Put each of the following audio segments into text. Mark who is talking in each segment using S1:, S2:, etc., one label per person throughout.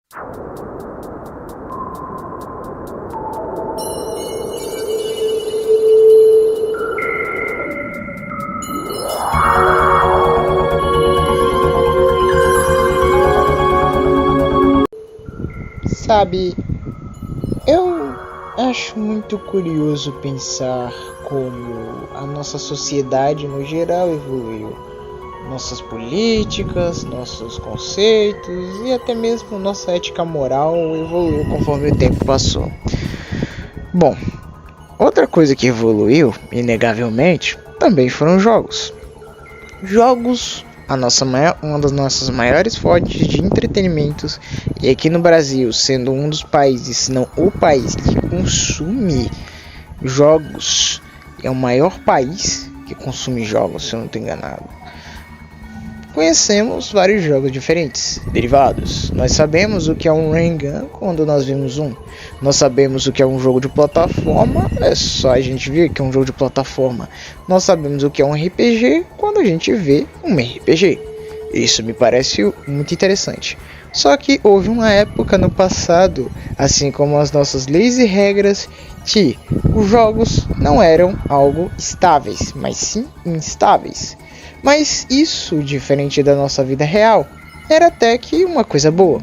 S1: Sabe, eu acho muito curioso pensar como a nossa sociedade no geral evoluiu. Nossas políticas, nossos conceitos e até mesmo nossa ética moral evoluiu conforme o tempo passou. Bom, outra coisa que evoluiu, inegavelmente, também foram jogos. Jogos, uma das nossas maiores fontes de entretenimentos, e aqui no Brasil, sendo um dos países, se não o país que consome jogos, é o maior país que consome jogos, se eu não estou enganado. Conhecemos vários jogos diferentes, derivados. Nós sabemos o que é um Rain Gun quando nós vemos um. Nós sabemos o que é um jogo de plataforma, é só a gente ver que é um jogo de plataforma. Nós sabemos o que é um RPG quando a gente vê um RPG. Isso me parece muito interessante. Só que houve uma época no passado, assim como as nossas leis e regras, que os jogos não eram algo estáveis, mas sim instáveis. Mas isso, diferente da nossa vida real, era até que uma coisa boa,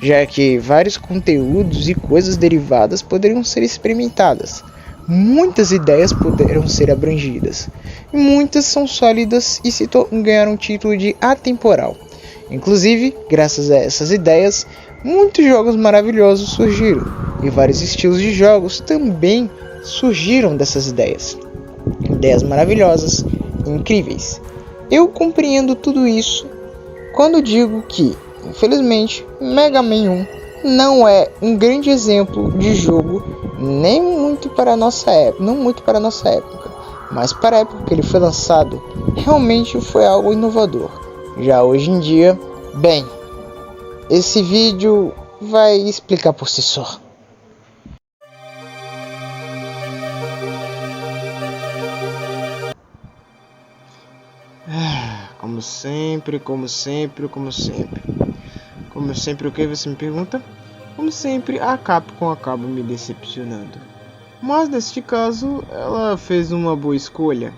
S1: já que vários conteúdos e coisas derivadas poderiam ser experimentadas, muitas ideias poderão ser abrangidas, e muitas são sólidas e ganharam o título de atemporal. Inclusive, graças a essas ideias, muitos jogos maravilhosos surgiram, e vários estilos de jogos também surgiram dessas ideias. Ideias maravilhosas e incríveis. Eu compreendo tudo isso quando digo que, infelizmente, Mega Man 1 não é um grande exemplo de jogo, nem muito para a nossa época, não muito para a nossa época, mas para a época que ele foi lançado, realmente foi algo inovador. Já hoje em dia, bem, esse vídeo vai explicar por si só. Como sempre, o que você me pergunta? Como sempre, a Capcom acaba me decepcionando. Mas neste caso, ela fez uma boa escolha,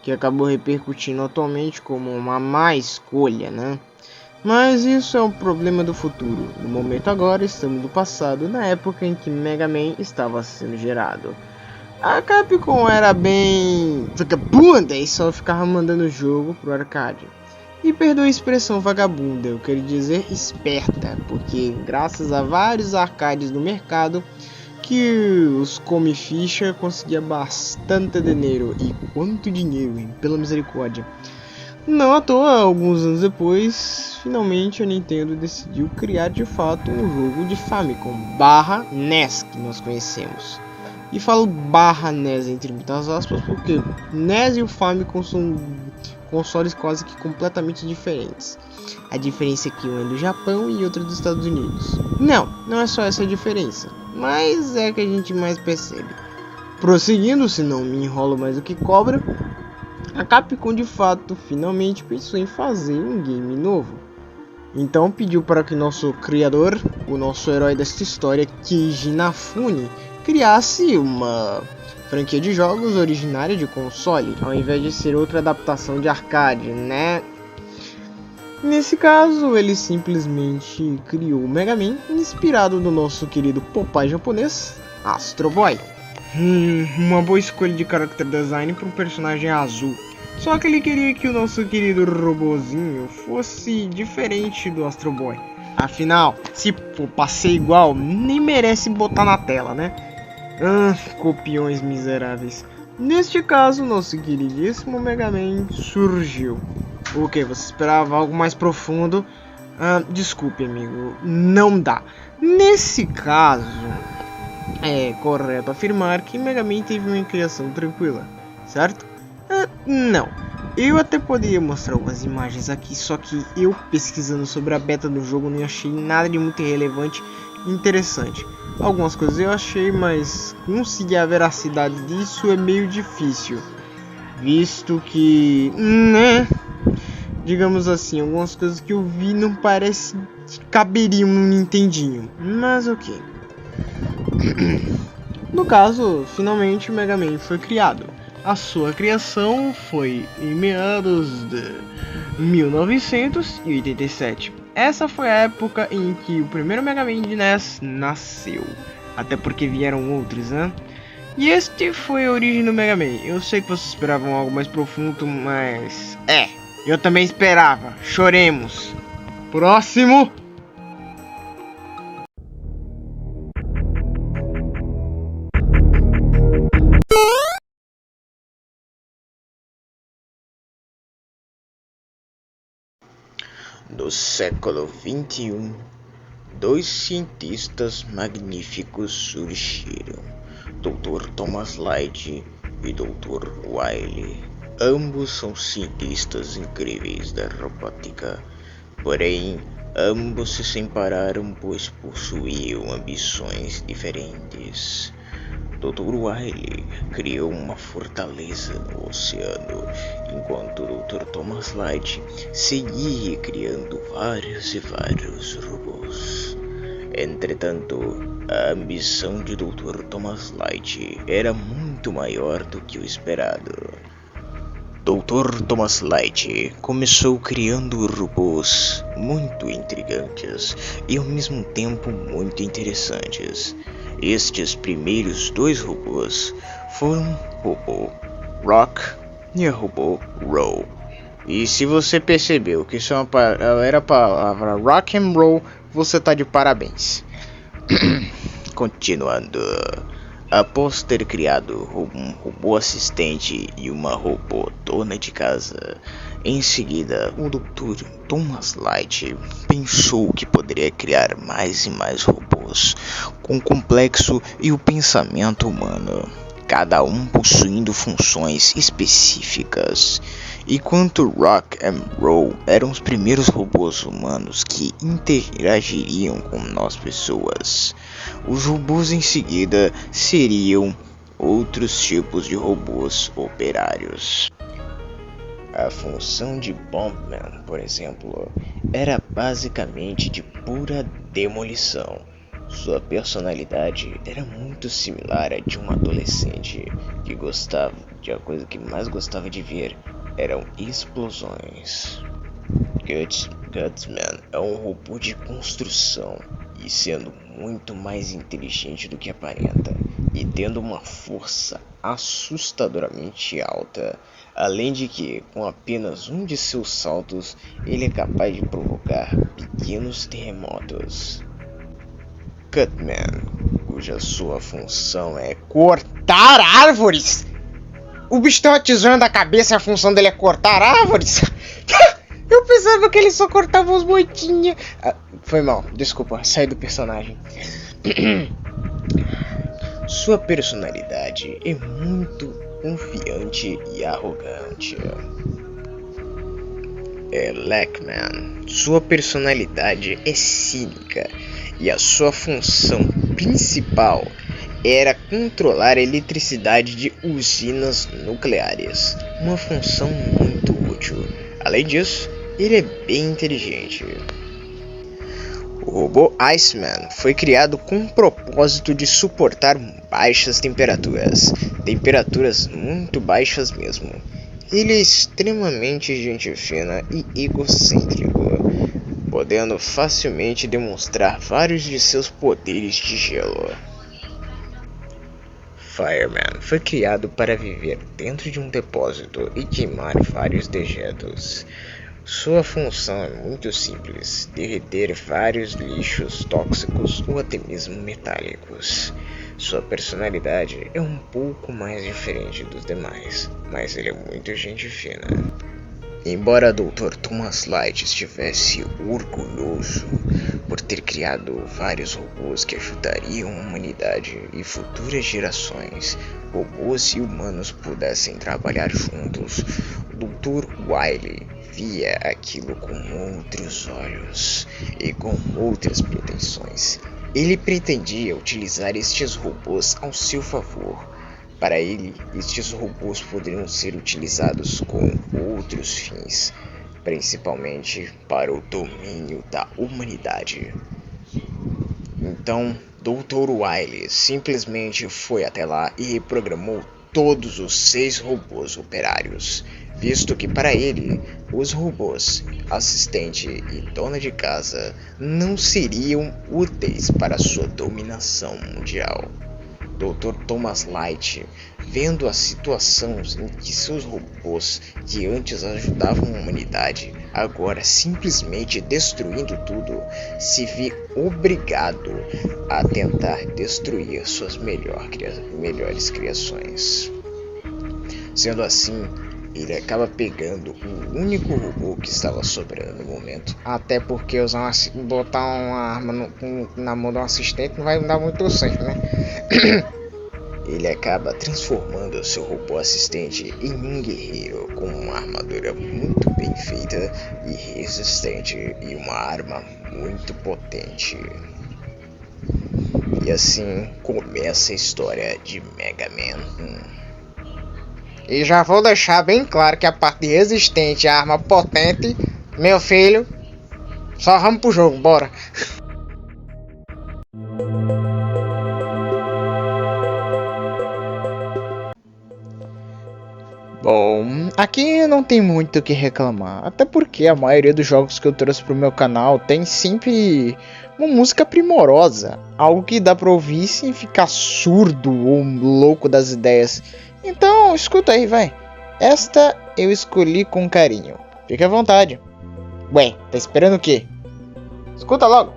S1: que acabou repercutindo atualmente como uma má escolha, né? Mas isso é um problema do futuro. No momento agora, estamos no passado, na época em que Mega Man estava sendo gerado. A Capcom era bem vagabunda e só ficava mandando o jogo pro arcade. E perdoe a expressão vagabunda, eu quero dizer esperta, porque graças a vários arcades no mercado que os come ficha conseguia bastante dinheiro. E quanto dinheiro, hein? Pela misericórdia. Não à toa, alguns anos depois, finalmente a Nintendo decidiu criar de fato um jogo de Famicom / NES que nós conhecemos. E falo /NES entre muitas aspas porque NES e o Famicom são consoles quase que completamente diferentes. A diferença é que um é do Japão e outro dos Estados Unidos. Não é só essa a diferença, mas é que a gente mais percebe. Prosseguindo, se não me enrolo mais do que cobra, a Capcom de fato finalmente pensou em fazer um game novo. Então pediu para que nosso criador, o nosso herói desta história, Keiji Inafune, criasse uma franquia de jogos originária de console, ao invés de ser outra adaptação de arcade, né? Nesse caso, ele simplesmente criou o Mega Man, inspirado no nosso querido Popeye japonês, Astro Boy. Uma boa escolha de character design para um personagem azul. Só que ele queria que o nosso querido robozinho fosse diferente do Astro Boy. Afinal, se for pra ser igual, nem merece botar na tela, né? Copiões miseráveis. Neste caso, nosso queridíssimo Mega Man surgiu. O que? Você esperava algo mais profundo? Desculpe, amigo, não dá. Nesse caso, é correto afirmar que Mega Man teve uma criação tranquila, certo? Não. Eu até poderia mostrar algumas imagens aqui, só que eu pesquisando sobre a beta do jogo não achei nada de muito relevante e interessante. Algumas coisas eu achei, mas conseguir a veracidade disso é meio difícil, visto que, digamos assim, algumas coisas que eu vi não parece caberiam no Nintendinho, mas ok. No caso, finalmente o Mega Man foi criado. A sua criação foi em meados de 1987. Essa foi a época em que o primeiro Mega Man de NES nasceu. Até porque vieram outros, né? E este foi a origem do Mega Man. Eu sei que vocês esperavam algo mais profundo, mas... eu também esperava. Choremos. Próximo! No século XXI, dois cientistas magníficos surgiram, Dr. Thomas Light e Dr. Wily. Ambos são cientistas incríveis da robótica, porém, ambos se separaram pois possuíam ambições diferentes. Dr. Wily criou uma fortaleza no oceano, enquanto Dr. Thomas Light seguia criando vários e vários robôs. Entretanto, a ambição de Dr. Thomas Light era muito maior do que o esperado. Dr. Thomas Light começou criando robôs muito intrigantes e ao mesmo tempo muito interessantes. Estes primeiros dois robôs foram o robô Rock e o robô Roll. E se você percebeu que isso era a palavra Rock and Roll, você tá de parabéns. Continuando. Após ter criado um robô assistente e uma robô dona de casa, em seguida o Dr. Thomas Light pensou que poderia criar mais e mais robôs com o complexo e o pensamento humano, cada um possuindo funções específicas. Enquanto Rock and Roll eram os primeiros robôs humanos que interagiriam com nós pessoas, os robôs em seguida seriam outros tipos de robôs operários. A função de Bombman, por exemplo, era basicamente de pura demolição. Sua personalidade era muito similar à de um adolescente que a coisa que mais gostava de ver eram explosões. Gutsman é um robô de construção e sendo muito mais inteligente do que aparenta e tendo uma força assustadoramente alta, além de que com apenas um de seus saltos ele é capaz de provocar pequenos terremotos. Cutman, cuja sua função é cortar árvores. O bicho tem uma tesoura na cabeça e a função dele é cortar árvores? Eu pensava que ele só cortava os moitinhas. Foi mal, desculpa, saí do personagem. Sua personalidade é muito confiante e arrogante. Lackman, sua personalidade é cínica e a sua função principal era controlar a eletricidade de usinas nucleares, uma função muito útil. Além disso, ele é bem inteligente. O robô Iceman foi criado com o propósito de suportar baixas temperaturas muito baixas mesmo. Ele é extremamente gente fina e egocêntrico, podendo facilmente demonstrar vários de seus poderes de gelo. Fireman foi criado para viver dentro de um depósito e queimar vários dejetos. Sua função é muito simples, derreter vários lixos tóxicos ou até mesmo metálicos. Sua personalidade é um pouco mais diferente dos demais, mas ele é muito gente fina. Embora Dr. Thomas Light estivesse orgulhoso por ter criado vários robôs que ajudariam a humanidade e futuras gerações, robôs e humanos pudessem trabalhar juntos, Dr. Wily via aquilo com outros olhos e com outras pretensões. Ele pretendia utilizar estes robôs ao seu favor. Para ele, estes robôs poderiam ser utilizados com outros fins.
S2: principalmente para o domínio da humanidade. Então, Dr. Wily simplesmente foi até lá e reprogramou todos os 6 robôs operários, visto que para ele, os robôs, assistente e dona de casa não seriam úteis para sua dominação mundial. Dr. Thomas Light, vendo a situação em que seus robôs, que antes ajudavam a humanidade, agora simplesmente destruindo tudo, se vê obrigado a tentar destruir suas melhores criações. Sendo assim, ele acaba pegando o único robô que estava sobrando no momento. Até porque botar uma arma na mão de um assistente não vai dar muito certo, né? Ele acaba transformando seu robô assistente em um guerreiro com uma armadura muito bem feita e resistente e uma arma muito potente. E assim começa a história de Mega Man 1.
S1: E já vou deixar bem claro que a parte resistente e a arma potente, meu filho, só vamos pro jogo, bora. Bom, aqui não tem muito o que reclamar, até porque a maioria dos jogos que eu trouxe pro meu canal tem sempre uma música primorosa, algo que dá pra ouvir sem ficar surdo ou louco das ideias. Então, escuta aí, vai. Esta eu escolhi com carinho. Fique à vontade. Ué, tá esperando o quê? Escuta logo.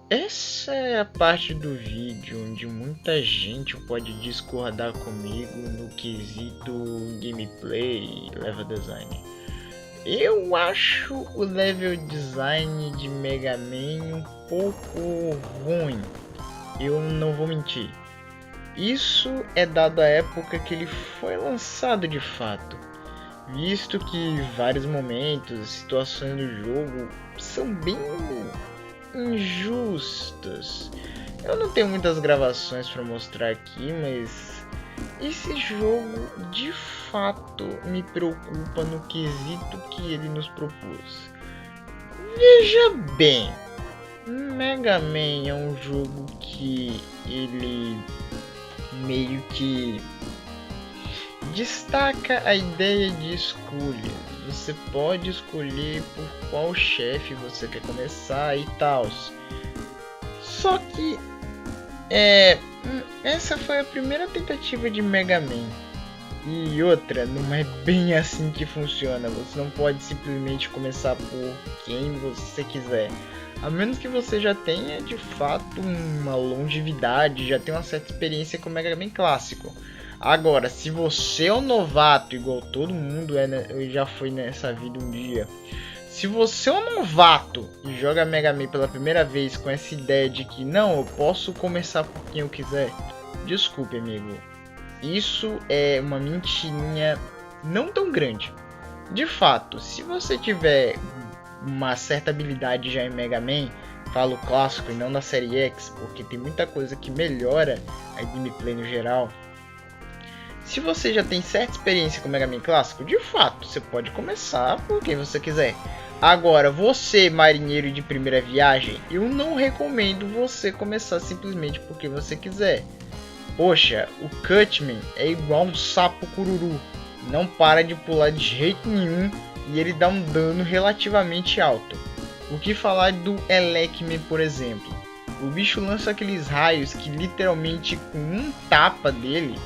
S1: Essa é a parte do vídeo onde muita gente pode discordar comigo no quesito gameplay e level design. Eu acho o level design de Mega Man um pouco ruim, eu não vou mentir. Isso é dado à época que ele foi lançado de fato, visto que vários momentos, situações do jogo são bem injustas. Eu não tenho muitas gravações para mostrar aqui, mas esse jogo de fato me preocupa no quesito que ele nos propôs. Veja bem, Mega Man é um jogo que ele meio que destaca a ideia de escolha. Você pode escolher por qual chefe você quer começar e tal. Só que essa foi a primeira tentativa de Mega Man. E outra, não é bem assim que funciona. Você não pode simplesmente começar por quem você quiser. A menos que você já tenha de fato uma longevidade, já tenha uma certa experiência com o Mega Man clássico. Agora, se você é um novato, igual todo mundo já foi nessa vida um dia. Se você é um novato e joga Mega Man pela primeira vez com essa ideia de que não, eu posso começar por quem eu quiser. Desculpe, amigo. Isso é uma mentirinha não tão grande. De fato, se você tiver uma certa habilidade já em Mega Man, falo clássico e não da série X, porque tem muita coisa que melhora a gameplay no geral. Se você já tem certa experiência com o Mega Man clássico, de fato, você pode começar por quem você quiser. Agora, você, marinheiro de primeira viagem, eu não recomendo você começar simplesmente porque você quiser. Poxa, o Cutman é igual um sapo cururu, não para de pular de jeito nenhum e ele dá um dano relativamente alto. O que falar do Elecman, por exemplo? O bicho lança aqueles raios que literalmente com um tapa dele,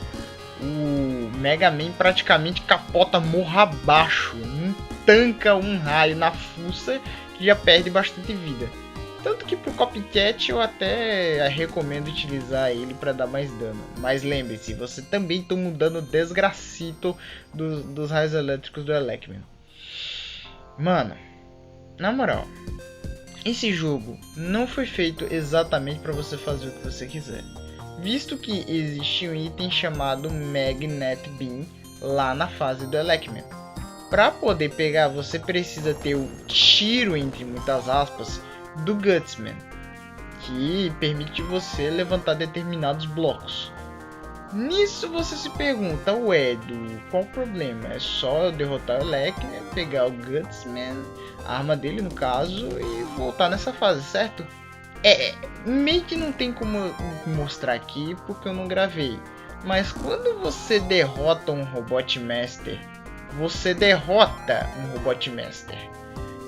S1: o Mega Man praticamente capota morro abaixo, não tanca um raio na fuça que já perde bastante vida.
S3: Tanto que pro Copycat eu até recomendo utilizar ele para dar mais dano. Mas lembre-se, você também toma um dano desgracito dos raios elétricos do Electman. Mano, na moral, esse jogo não foi feito exatamente para você fazer o que você quiser. Visto que existe um item chamado Magnet Beam lá na fase do Electman. Para poder pegar, você precisa ter o tiro, entre muitas aspas, do Gutsman, que permite você levantar determinados blocos. Nisso você se pergunta, ué, qual o problema? É só eu derrotar o Electman, pegar o Gutsman, a arma dele no caso, e voltar nessa fase, certo? Meio que não tem como mostrar aqui porque eu não gravei. Mas quando você derrota um Robot Master, você derrota um Robot Master.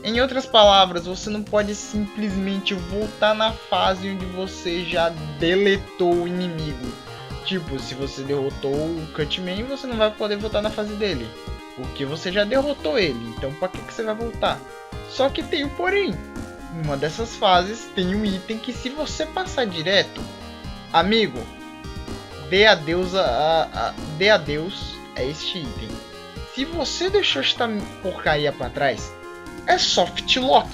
S3: Em outras palavras, você não pode simplesmente voltar na fase onde você já deletou o inimigo. Tipo, se você derrotou o Cutman, você não vai poder voltar na fase dele, porque você já derrotou ele, então pra que você vai voltar? Só que tem um porém. Uma dessas fases tem um item que se você passar direto, amigo, dê adeus a este item. Se você deixou esta porcaria pra trás, é soft lock.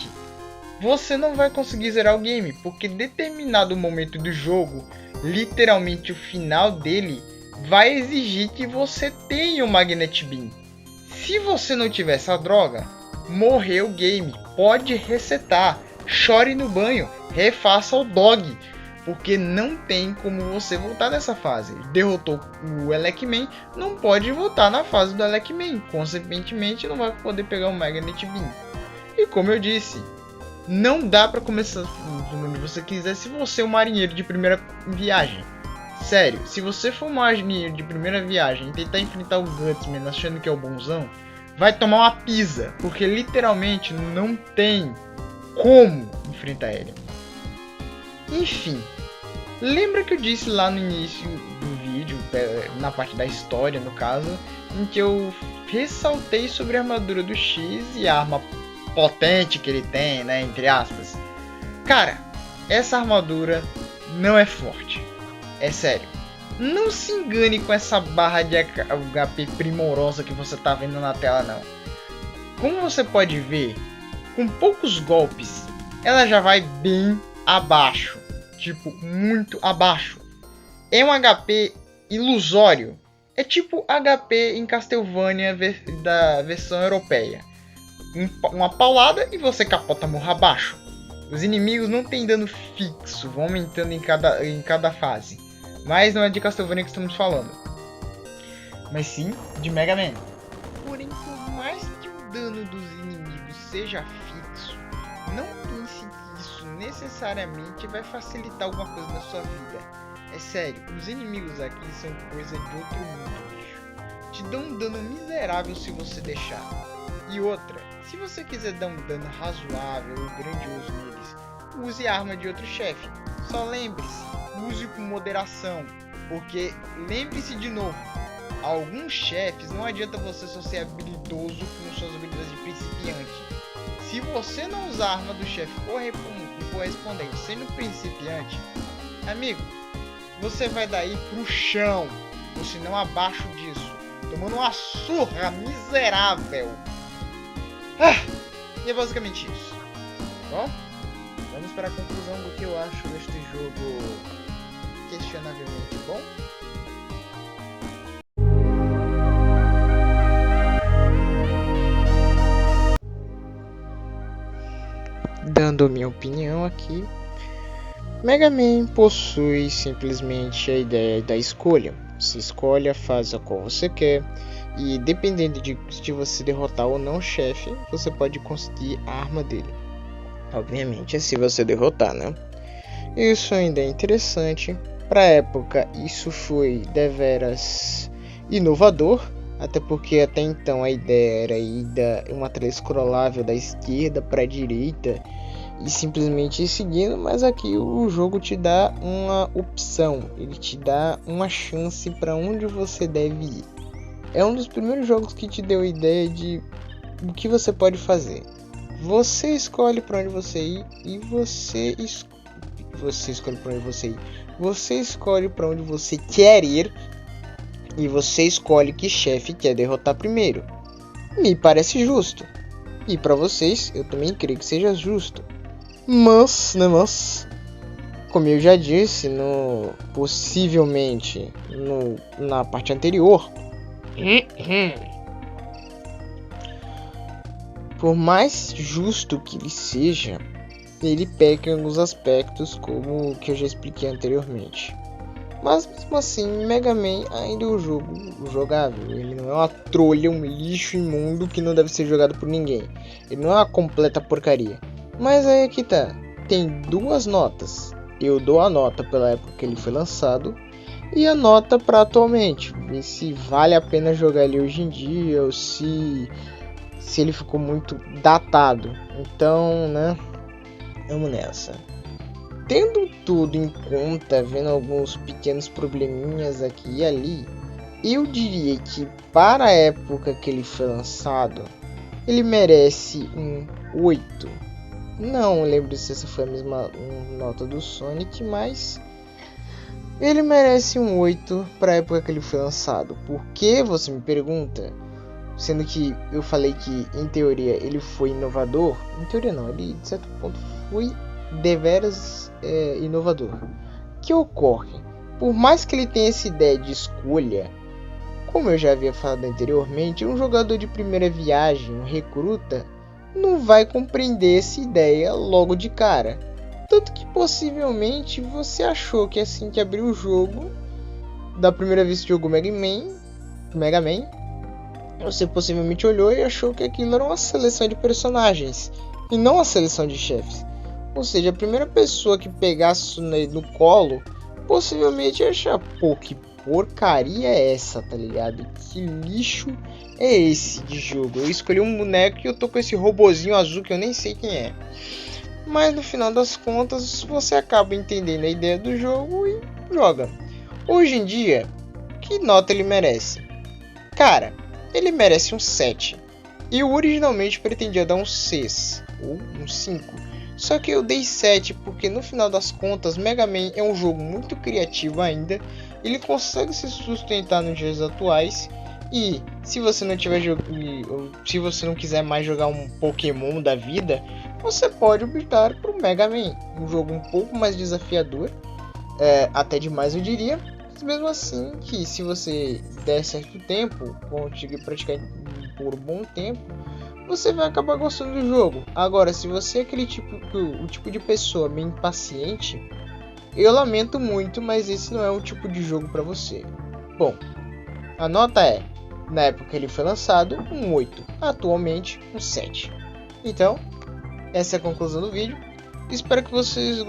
S3: Você não vai conseguir zerar o game, porque em determinado momento do jogo, literalmente o final dele, vai exigir que você tenha o Magnet Beam. Se você não tiver essa droga, morreu o game, pode resetar, chore no banho, refaça o dog, porque não tem como você voltar nessa fase. Derrotou o Electman, não pode voltar na fase do Electman, consequentemente não vai poder pegar o Magnet Beam. E como eu disse, não dá pra começar onde você quiser se você é um marinheiro de primeira viagem. Sério, se você for um marinheiro de primeira viagem e tentar enfrentar o Gutsman achando que é o bonzão, vai tomar uma pisa, porque literalmente não tem como enfrentar ele. Enfim, lembra que eu disse lá no início do vídeo, na parte da história no caso, em que eu ressaltei sobre a armadura do X e a arma potente que ele tem, né, entre aspas. Cara, essa armadura não é forte. É sério. Não se engane com essa barra de HP primorosa que você tá vendo na tela não. Como você pode ver, com poucos golpes, ela já vai bem abaixo. Tipo, muito abaixo. É um HP ilusório. É tipo HP em Castlevania da versão europeia. Uma paulada e você capota morro abaixo. Os inimigos não tem dano fixo, vão aumentando em cada fase. Mas não é de Castlevania que estamos falando, mas sim de Mega Man. Porém, por mais que o dano dos inimigos seja fixo, não pense que isso necessariamente vai facilitar alguma coisa na sua vida. É sério, os inimigos aqui são coisa de outro mundo, bicho. Te dão um dano miserável se você deixar. E outra, se você quiser dar um dano razoável ou grandioso neles, use a arma de outro chefe. Só lembre-se, use com moderação, porque lembre-se de novo, alguns chefes não adianta você só ser habilidoso com suas habilidades de principiante. Se você não usar a arma do chefe correspondente sendo principiante, amigo, você vai daí pro chão, ou se não abaixo disso, tomando uma surra miserável. E é basicamente isso. Bom, vamos para a conclusão do que eu acho deste jogo questionavelmente bom.
S1: Dando minha opinião aqui, Mega Man possui simplesmente a ideia da escolha. Você escolhe a fase a qual você quer, e dependendo de você derrotar ou não o chefe, você pode conseguir a arma dele. Obviamente é se você derrotar, né? Isso ainda é interessante. Para a época isso foi deveras inovador, até porque até então a ideia era ir uma tela scrollável da esquerda para a direita e simplesmente ir seguindo, mas aqui o jogo te dá uma opção, ele te dá uma chance para onde você deve ir. É um dos primeiros jogos que te deu a ideia de o que você pode fazer. Você escolhe para onde você ir e você escolhe para onde você ir. Você escolhe para onde você quer ir e você escolhe que chefe quer derrotar primeiro. Me parece justo. E para vocês, eu também creio que seja justo. Mas, como eu já disse, possivelmente na parte anterior, por mais justo que ele seja, ele peca em alguns aspectos, como o que eu já expliquei anteriormente. Mas mesmo assim, Mega Man ainda é um jogo jogável. Ele não é uma trolha, um lixo imundo que não deve ser jogado por ninguém. Ele não é uma completa porcaria. Mas aí é que tá. Tem duas notas. Eu dou a nota pela época que ele foi lançado e a nota para atualmente. Ver se vale a pena jogar ele hoje em dia ou se ele ficou muito datado. Então, né? Vamos nessa. Tendo tudo em conta, vendo alguns pequenos probleminhas aqui e ali, eu diria que para a época que ele foi lançado, ele merece um 8. Não lembro se essa foi a mesma nota do Sonic, mas ele merece um 8 para a época que ele foi lançado. Por que, você me pergunta? Sendo que eu falei que, em teoria, ele foi inovador. Em teoria não, ele de certo ponto foi deveras inovador. O que ocorre? Por mais que ele tenha essa ideia de escolha, como eu já havia falado anteriormente, um jogador de primeira viagem, um recruta, não vai compreender essa ideia logo de cara. Tanto que possivelmente você achou que assim que abriu o jogo, da primeira vez que jogou Mega Man, você possivelmente olhou e achou que aquilo era uma seleção de personagens e não uma seleção de chefes. Ou seja, a primeira pessoa que pegasse no colo possivelmente ia achar, pô, que porcaria é essa, tá ligado? Que lixo é esse de jogo? Eu escolhi um boneco e eu tô com esse robozinho azul que eu nem sei quem é. Mas no final das contas você acaba entendendo a ideia do jogo e joga. Hoje em dia, que nota ele merece? Cara, ele merece um 7. Eu originalmente pretendia dar um 6 ou um 5. Só que eu dei 7 porque no final das contas Mega Man é um jogo muito criativo ainda. Ele consegue se sustentar nos dias atuais. E se você não tiver se você não quiser mais jogar um Pokémon da vida, você pode optar por Mega Man. Um jogo um pouco mais desafiador, até demais eu diria. Mas mesmo assim, que se você der certo tempo, conseguir praticar por um bom tempo, você vai acabar gostando do jogo. Agora, se você é o tipo de pessoa meio impaciente, eu lamento muito, mas esse não é um tipo de jogo para você. Bom, a nota é, na época que ele foi lançado, um 8. Atualmente, um 7. Então, essa é a conclusão do vídeo. Espero que vocês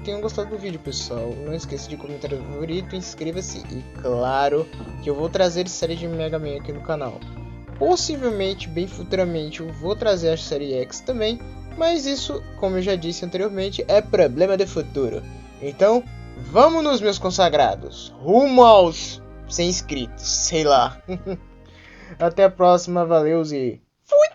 S1: tenham gostado do vídeo, pessoal. Não esqueça de comentar o favorito, inscreva-se e, claro, que eu vou trazer série de Mega Man aqui no canal. Possivelmente, bem futuramente, eu vou trazer a série X também, mas isso, como eu já disse anteriormente, é problema de futuro. Então, vamos nos meus consagrados, rumo aos 100 inscritos, sei lá. Até a próxima, valeu e fui!